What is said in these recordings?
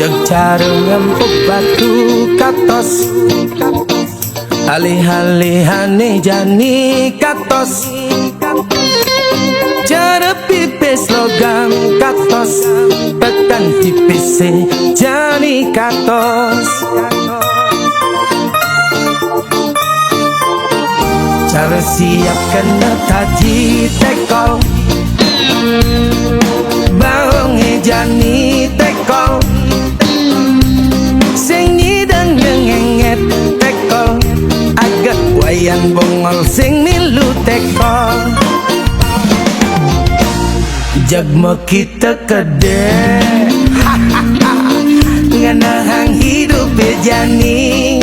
jeg cara ngempuk batu katos alih-alihane jani katos cara pipis logam katos tekan tipis jani katos cara siap kena taji tekol baonge jani tekol sing nyidang ngenget tekol agak wayang bongol sing milu tekol jagma kita kede ngenahang hidup bejani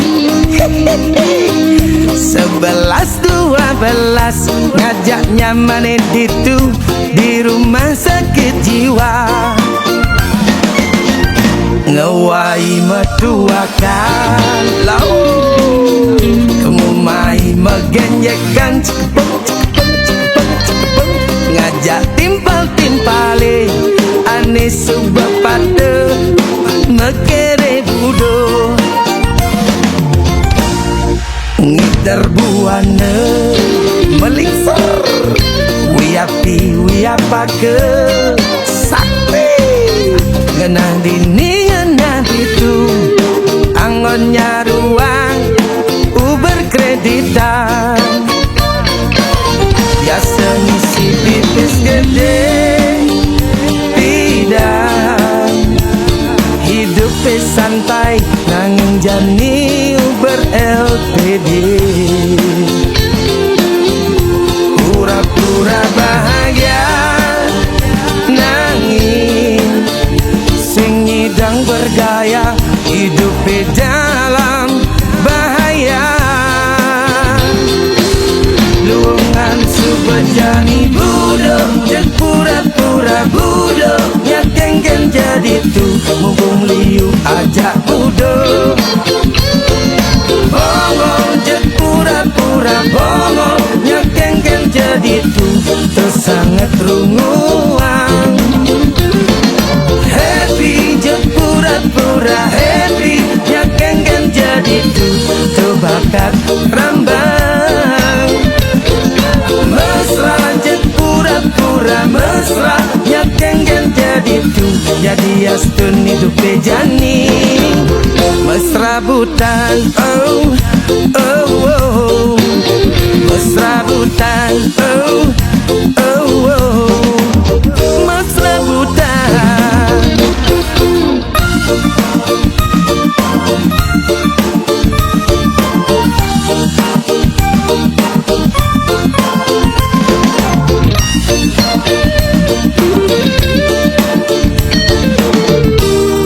11-12 ngajak nyaman itu di rumah sakit jiwa ngewai metuakan lau kamu mai megenyekan ngajak timpal-timpale ane subah pada mekere budo ngidar buana melingsar wiapi wiapa ke sakti ngenah dini ngenah itu angonnya ruang uber kreditan biasa ngisi pipis gede tidak hidup santai nanging jani uber LPD pura-pura bahagia nanging sing nyidang bergaya hidup dalam bahaya luangan subajani budok dan pura-pura budok nyakengken jadi tuh mumpung liu ajak budok bongol jet pura-pura bongol nyakengken jadi tuh tersangat runguan happy jet pura-pura happy nyakengken jadi tuh terbakat rambang mesra jet pura-pura mesra nyakengken jadi tuh jadi astun hidup bejani mesra butan oh oh oh mesra butan oh oh oh mesra butan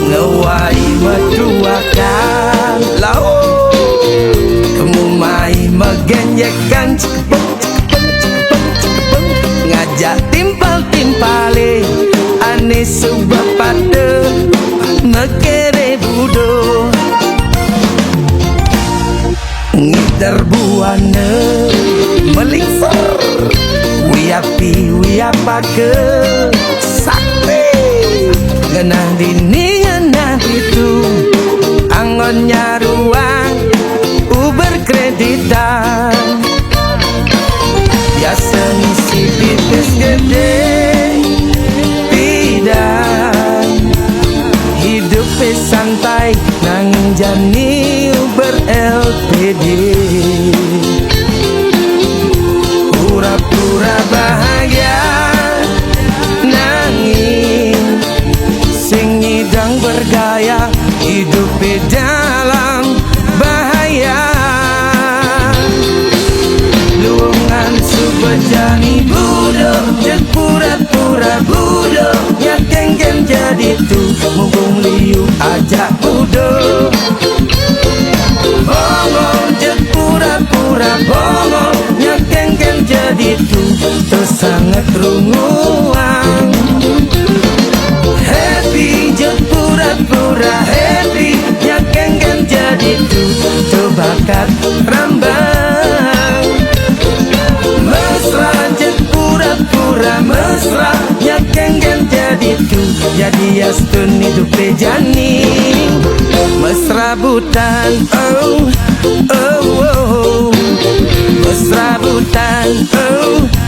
ngewai metuakan lau kamu mai megenyekan ngajak timpal-timpale ane subah pada mekere budo ngidar buana melingsar wiapi wiapa ke sakti ngenah dini ngenah itu angonnya ruang uber kreditan biasa ngisi pipis gede tidak hidup santai nanging jani uber LPD pura-pura bahagia nanging sing nyidang bergaya hidup dalam bahaya luangan subajani budok dan pura-pura budok nyakengken jadi tuh mumpung liu ajak budok bongol jet pura-pura bongol nyakengken jadi tuh tersangat runguan happy jet pura-pura happy nyakengken jadi tuh terbakat rambang mesra jet pura-pura mesra nyakengken jadi ditu jadi astun hidup jani mesrabutan oh oh oh mesrabutan oh